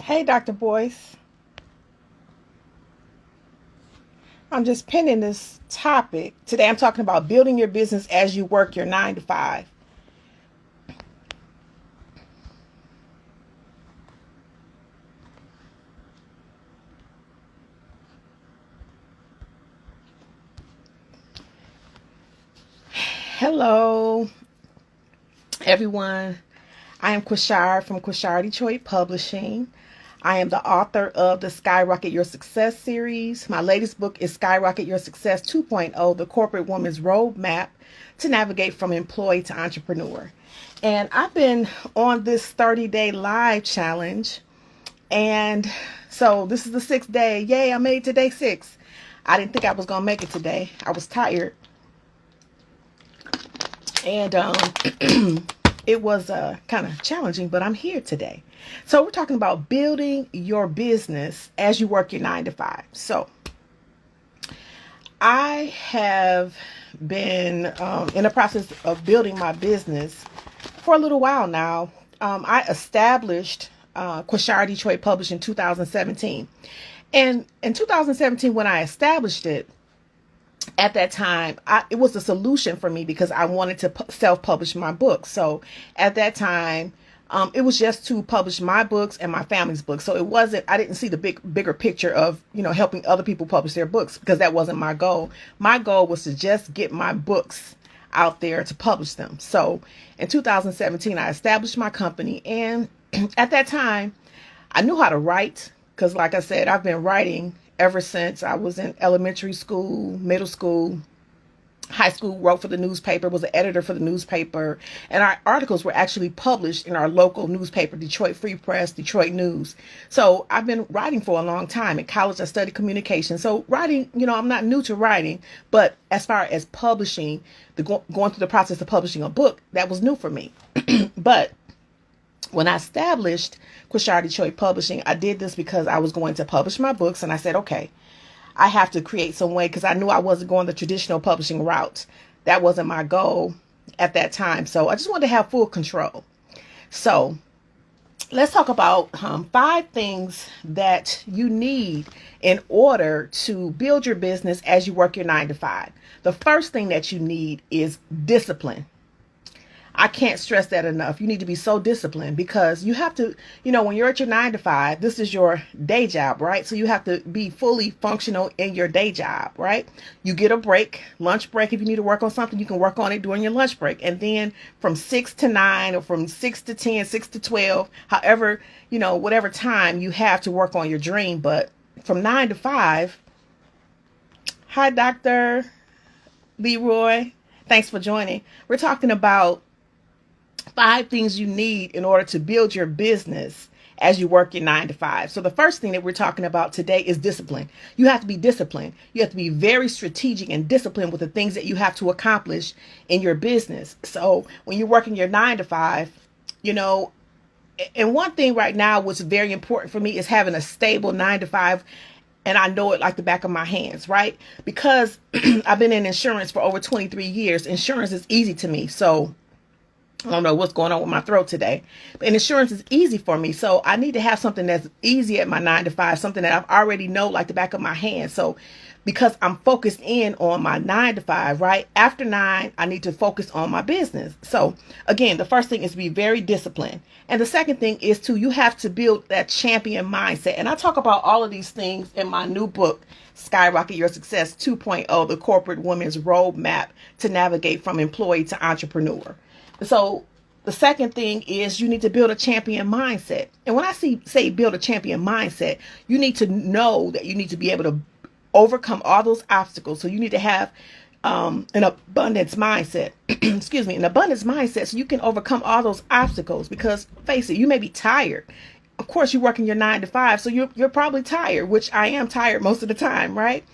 Hey, Dr. Boyce. I'm just pinning this topic. Today I'm talking about building your business as you work your 9 to 5. Hello, everyone. I am Quashar from Quashar Detroit Publishing. I am the author of the Skyrocket Your Success series. My latest book is Skyrocket Your Success 2.0, the corporate woman's roadmap to navigate from employee to entrepreneur. And I've been on this 30-day live challenge. And so this is the 6th day. Yay, I made it to day 6. I didn't think I was going to make it today. I was tired. And it was kind of challenging, but I'm here today. So we're talking about building your business as you work your 9 to 5. So I have been in the process of building my business for a little while now. I established Quashar Detroit Publishing in 2017. And in 2017, when I established it, at that time, it was a solution for me because I wanted to self-publish my books. So at that time, it was just to publish my books and my family's books. So it wasn't, I didn't see the bigger picture of, helping other people publish their books because that wasn't my goal. My goal was to just get my books out there to publish them. So in 2017, I established my company. And at that time, I knew how to write because, like I said, I've been writing ever since I was in elementary school, middle school, high school, wrote for the newspaper, was an editor for the newspaper, and our articles were actually published in our local newspaper, Detroit Free Press, Detroit News. So I've been writing for a long time. In college, I studied communication. So writing, I'm not new to writing, but as far as publishing, going through the process of publishing a book, that was new for me. But when I established Quashar Detroit Publishing, I did this because I was going to publish my books, and I said, okay, I have to create some way because I knew I wasn't going the traditional publishing route. That wasn't my goal at that time. So I just wanted to have full control. So let's talk about 5 things that you need in order to build your business as you work your 9 to 5. The first thing that you need is discipline. I can't stress that enough. You need to be so disciplined because you have to, when you're at your 9 to 5, this is your day job, right? So you have to be fully functional in your day job, right? You get a break, lunch break. If you need to work on something, you can work on it during your lunch break. And then from 6 to 9 or from 6 to 10, 6 to 12, however, whatever time you have to work on your dream. But from 9 to 5, hi, Dr. Leroy. Thanks for joining. We're talking about 5 things you need in order to build your business as you work your 9 to 5. So the first thing that we're talking about today is discipline. You have to be disciplined. You have to be very strategic and disciplined with the things that you have to accomplish in your business. So when you're working your 9 to 5, and one thing right now what's very important for me is having a stable 9 to 5. And I know it like the back of my hands, right? Because I've been in insurance for over 23 years. Insurance is easy to me. So I don't know what's going on with my throat today, but insurance is easy for me. So I need to have something that's easy at my 9 to 5, something that I already know like the back of my hand. So because I'm focused in on my 9 to 5, right? After 9, I need to focus on my business. So again, the first thing is to be very disciplined. And the second thing is you have to build that champion mindset. And I talk about all of these things in my new book, Skyrocket Your Success 2.0, the corporate woman's roadmap to navigate from employee to entrepreneur. So the second thing is you need to build a champion mindset. And when I say build a champion mindset, you need to know that you need to be able to overcome all those obstacles. So you need to have an abundance mindset. Excuse me, an abundance mindset so you can overcome all those obstacles. Because face it, you may be tired. Of course, you're working your 9 to 5, so you're probably tired, which I am tired most of the time, right?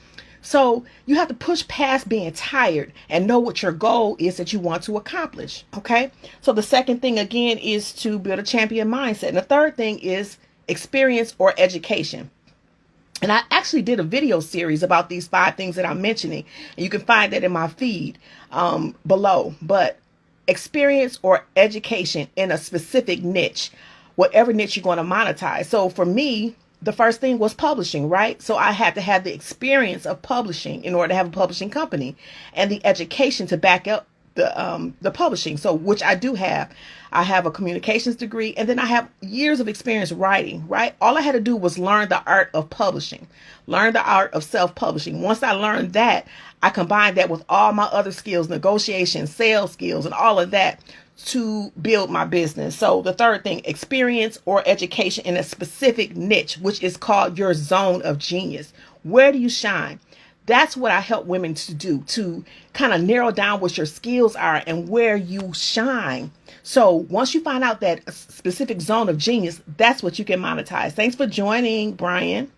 So you have to push past being tired and know what your goal is that you want to accomplish. Okay. So the second thing again is to build a champion mindset. And the third thing is experience or education. And I actually did a video series about these 5 things that I'm mentioning. And you can find that in my feed below. But experience or education in a specific niche. whatever niche you're going to monetize. So for me, the first thing was publishing, right? So I had to have the experience of publishing in order to have a publishing company, and the education to back up the publishing. So which I do have. I have a communications degree, and then I have years of experience writing, right? All I had to do was learn the art of publishing, learn the art of self-publishing. Once I learned that, I combined that with all my other skills, negotiation, sales skills, and all of that to build my business. So the third thing, experience or education in a specific niche, which is called your zone of genius. Where do you shine? That's what I help women to do, to kind of narrow down what your skills are and where you shine. So once you find out that specific zone of genius, that's what you can monetize. Thanks for joining, Brian.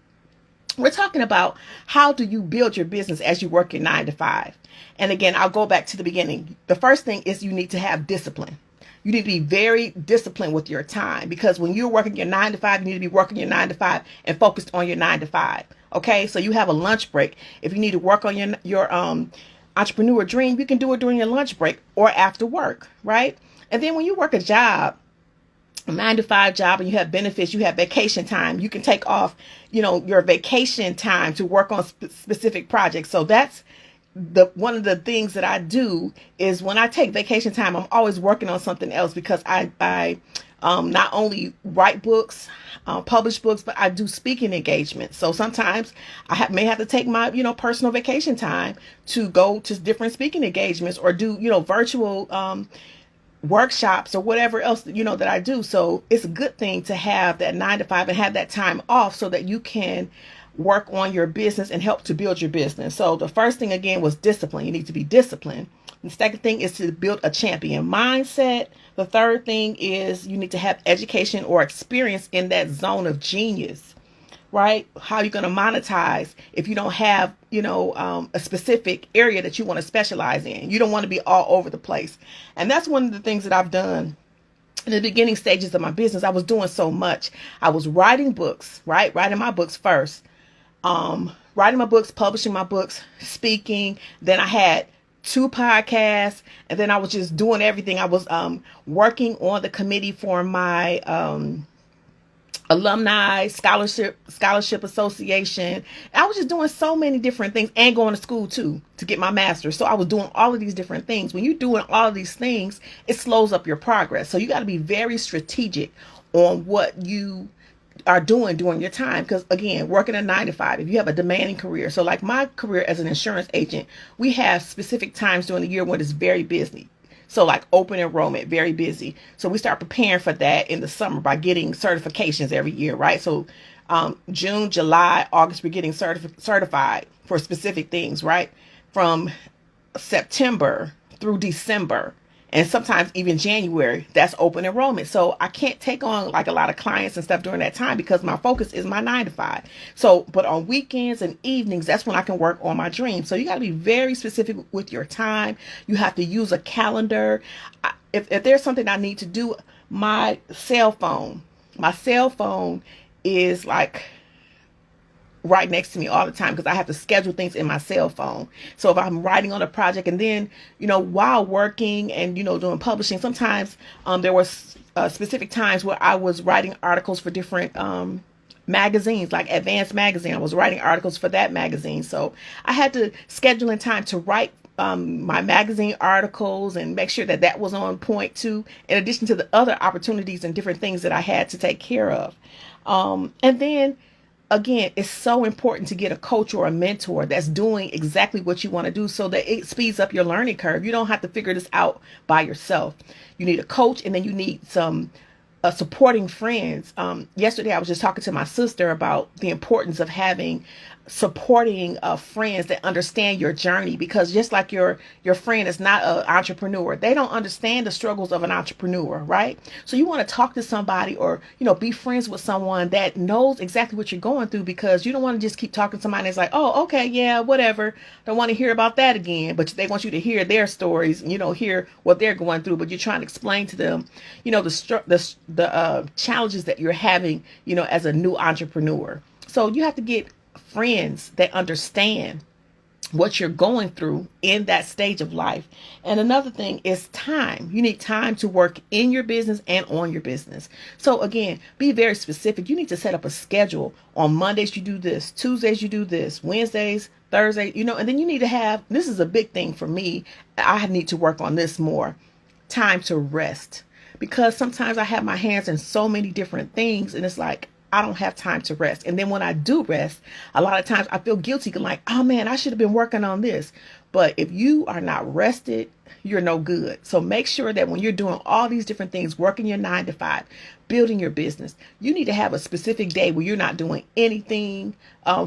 We're talking about how do you build your business as you work your 9 to 5. And again, I'll go back to the beginning. The first thing is you need to have discipline. You need to be very disciplined with your time, because when you're working your 9 to 5, you need to be working your 9 to 5 and focused on your 9 to 5. Okay, so you have a lunch break. If you need to work on your entrepreneur dream, you can do it during your lunch break or after work, right? And then when you work a job, a 9 to 5 job, and you have benefits, you have vacation time, you can take off, your vacation time to work on specific projects. So that's one of the things that I do is when I take vacation time, I'm always working on something else, because I not only write books, publish books, but I do speaking engagements. So sometimes I may have to take my, personal vacation time to go to different speaking engagements or do, virtual workshops or whatever else, that I do. So it's a good thing to have that 9 to 5 and have that time off so that you can work on your business and help to build your business. So the first thing again was discipline. You need to be disciplined. The second thing is to build a champion mindset. The third thing is you need to have education or experience in that zone of genius, right? How are you going to monetize if you don't have, a specific area that you want to specialize in? You don't want to be all over the place. And that's one of the things that I've done in the beginning stages of my business. I was doing so much. I was writing books, right? Writing my books first. Writing my books, publishing my books, speaking. Then I had 2 podcasts, and then I was just doing everything. I was working on the committee for my alumni scholarship association. I was just doing so many different things and going to school too to get my master's. So I was doing all of these different things. When you're doing all of these things, it slows up your progress. So you got to be very strategic on what you are doing during your time. Because again, working a 9 to 5, if you have a demanding career, so like my career as an insurance agent, we have specific times during the year when it's very busy. So like open enrollment, very busy. So we start preparing for that in the summer by getting certifications every year, right? So June, July, August, we're getting certified for specific things, right? From September through December, and sometimes even January, that's open enrollment. So I can't take on like a lot of clients and stuff during that time because my focus is my 9 to 5. So, but on weekends and evenings, that's when I can work on my dreams. So you got to be very specific with your time. You have to use a calendar. If there's something I need to do, my cell phone is like right next to me all the time because I have to schedule things in my cell phone. So if I'm writing on a project and then, while working and, doing publishing, sometimes there was specific times where I was writing articles for different magazines, like Advanced Magazine. I was writing articles for that magazine. So I had to schedule in time to write my magazine articles and make sure that was on point too, in addition to the other opportunities and different things that I had to take care of. And then again, it's so important to get a coach or a mentor that's doing exactly what you want to do so that it speeds up your learning curve. You don't have to figure this out by yourself. You need a coach, and then you need some supporting friends. Yesterday, I was just talking to my sister about the importance of having supporting friends that understand your journey, because just like your friend is not an entrepreneur, they don't understand the struggles of an entrepreneur, right? So you want to talk to somebody or be friends with someone that knows exactly what you're going through, because you don't want to just keep talking to somebody that's like, oh, okay, yeah, whatever, don't want to hear about that again. But they want you to hear their stories and hear what they're going through, but you're trying to explain to them the challenges that you're having as a new entrepreneur. So you have to get friends that understand what you're going through in that stage of life. And another thing is time. You need time to work in your business and on your business. So again, be very specific. You need to set up a schedule. On Mondays, you do this. Tuesdays, you do this. Wednesdays, Thursday, and then you need to have, this is a big thing for me. I need to work on this more. Time to rest. Because sometimes I have my hands in so many different things, and it's like, I don't have time to rest. And then when I do rest, a lot of times I feel guilty, like, oh man, I should have been working on this. But if you are not rested, you're no good. So make sure that when you're doing all these different things, working your 9 to 5, building your business, you need to have a specific day where you're not doing anything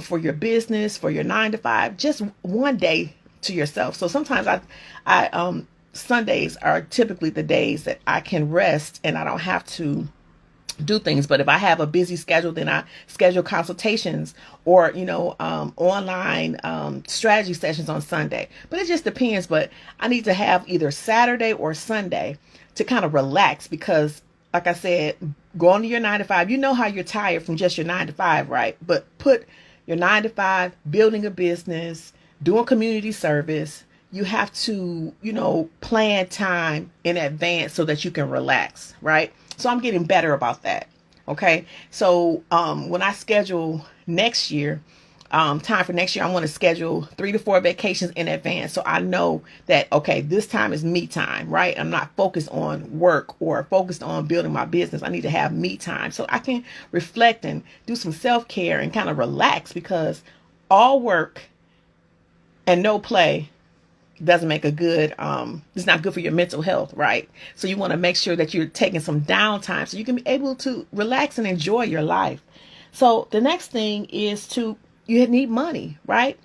for your business, for your 9 to 5, just one day to yourself. So sometimes I Sundays are typically the days that I can rest and I don't have to do things. But if I have a busy schedule, then I schedule consultations or online strategy sessions on Sunday. But it just depends. But I need to have either Saturday or Sunday to kind of relax, because like I said, going to your 9 to 5, you know how you're tired from just your 9 to 5, right? But put your 9 to 5, building a business, doing community service, you have to plan time in advance so that you can relax, right? So I'm getting better about that. Okay. So when I schedule next year, time for next year, I want to schedule 3 to 4 vacations in advance. So I know that, okay, this time is me time, right? I'm not focused on work or focused on building my business. I need to have me time so I can reflect and do some self-care and kind of relax, because all work and no play doesn't make a good, it's not good for your mental health, right? So you want to make sure that you're taking some downtime so you can be able to relax and enjoy your life. So the next thing is you need money, right?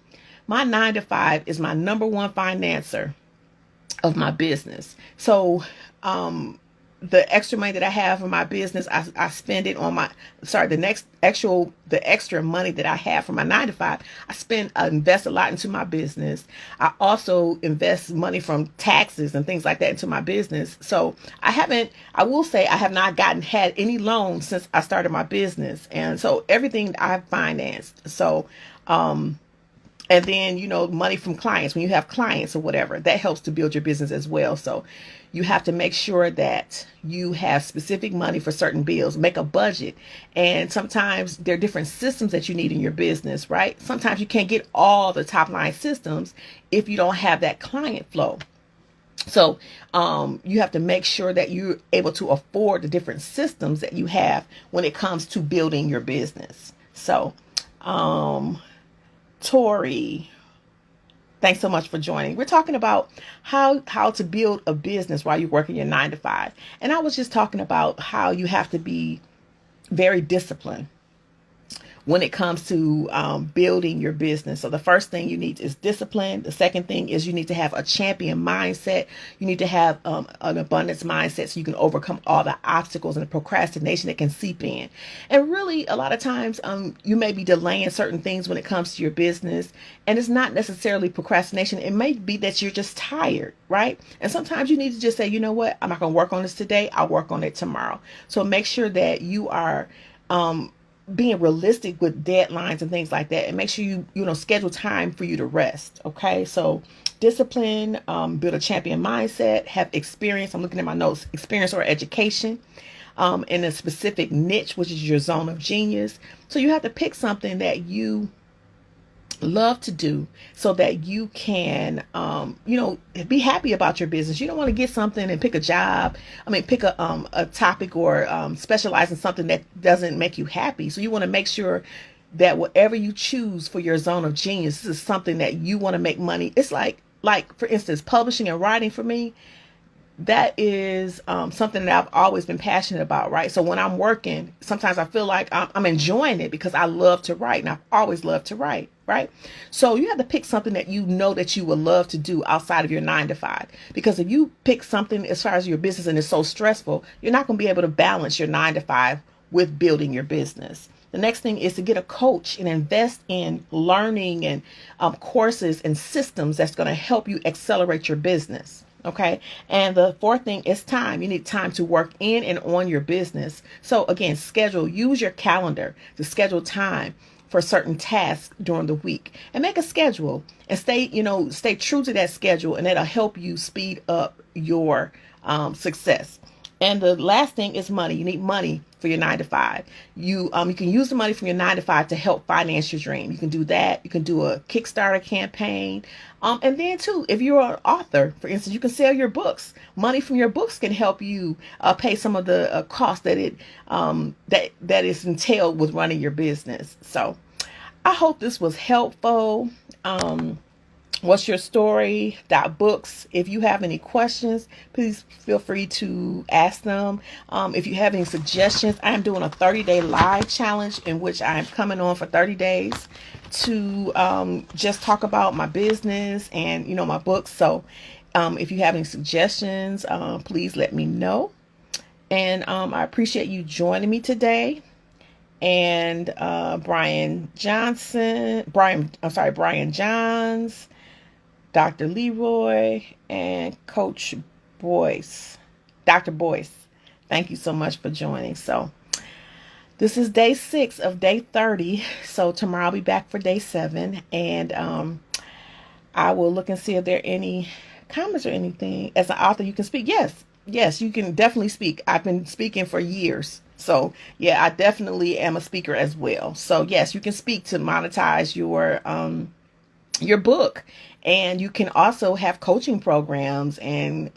My 9 to 5 is my number one financer of my business. So, the extra money that I have for my business, I spend it on the extra money that I have for my 9 to 5, I invest a lot into my business. I also invest money from taxes and things like that into my business. So I will say I have not had any loans since I started my business. And so everything I've financed. So, and then, money from clients, when you have clients or whatever, that helps to build your business as well. So you have to make sure that you have specific money for certain bills, make a budget. And sometimes there are different systems that you need in your business, right? Sometimes you can't get all the top line systems if you don't have that client flow. So you have to make sure that you're able to afford the different systems that you have when it comes to building your business. So, Tori, thanks so much for joining. We're talking about how to build a business while you're working your 9 to 5. And I was just talking about how you have to be very disciplined when it comes to building your business. So the first thing you need is discipline. The second thing is you need to have a champion mindset. You need to have an abundance mindset so you can overcome all the obstacles and the procrastination that can seep in. And really, a lot of times you may be delaying certain things when it comes to your business. And it's not necessarily procrastination. It may be that you're just tired, right? And sometimes you need to just say, you know what? I'm not going to work on this today. I'll work on it tomorrow. So make sure that you are being realistic with deadlines and things like that, and make sure you schedule time for you to rest. Okay. So discipline, build a champion mindset, have experience. I'm looking at my notes, experience or education, in a specific niche, which is your zone of genius. So you have to pick something that you love to do so that you can, be happy about your business. You don't want to get something and pick a job. Pick a topic or specialize in something that doesn't make you happy. So you want to make sure that whatever you choose for your zone of genius, this is something that you want to make money. It's like for instance, publishing and writing for me, that is something that I've always been passionate about, right? So when I'm working, sometimes I feel like I'm enjoying it because I love to write, and I've always loved to write, right? So you have to pick something that you know that you would love to do outside of your 9 to 5. Because if you pick something as far as your business and it's so stressful, you're not going to be able to balance your 9 to 5 with building your business. The next thing is to get a coach and invest in learning and courses and systems that's going to help you accelerate your business. Okay. And the fourth thing is time. You need time to work in and on your business. So again, use your calendar to schedule time for certain tasks during the week, and make a schedule and stay true to that schedule, and that'll help you speed up your success. And the last thing is money. You need money for your 9 to 5. You can use the money from your 9 to 5 to help finance your dream. You can do that. You can do a Kickstarter campaign. And then too, if you're an author, for instance, you can sell your books. Money from your books can help you pay some of the costs that that is entailed with running your business. So I hope this was helpful. What's your story? Books. If you have any questions, please feel free to ask them. If you have any suggestions, I'm doing a 30-day live challenge in which I'm coming on for 30 days to just talk about my business and my books. So if you have any suggestions, please let me know. And I appreciate you joining me today. And Brian Johns, Dr. Leroy, and Coach Boyce, Dr. Boyce. Thank you so much for joining. So this is day 6 of day 30. So tomorrow I'll be back for day 7. And I will look and see if there are any comments or anything. As an author, you can speak. Yes, you can definitely speak. I've been speaking for years. So yeah, I definitely am a speaker as well. So yes, you can speak to monetize your book. And you can also have coaching programs and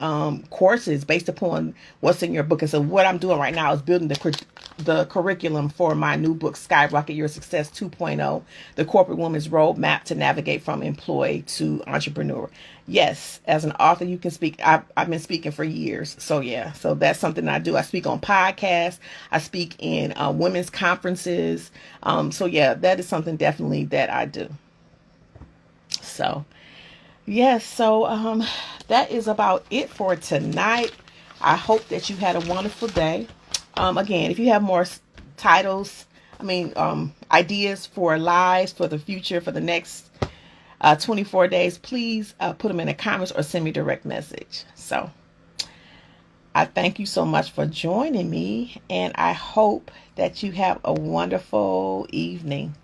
courses based upon what's in your book. And so what I'm doing right now is building the curriculum for my new book, Skyrocket Your Success 2.0, the corporate woman's roadmap to navigate from employee to entrepreneur. Yes, as an author, you can speak. I've been speaking for years. So yeah, so that's something I do. I speak on podcasts. I speak in women's conferences. So yeah, that is something definitely that I do. So yes, so that is about it for tonight. I hope that you had a wonderful day. Again, if you have more titles, ideas for lives for the future, for the next 24 days, please put them in the comments or send me a direct message. So I thank you so much for joining me, and I hope that you have a wonderful evening.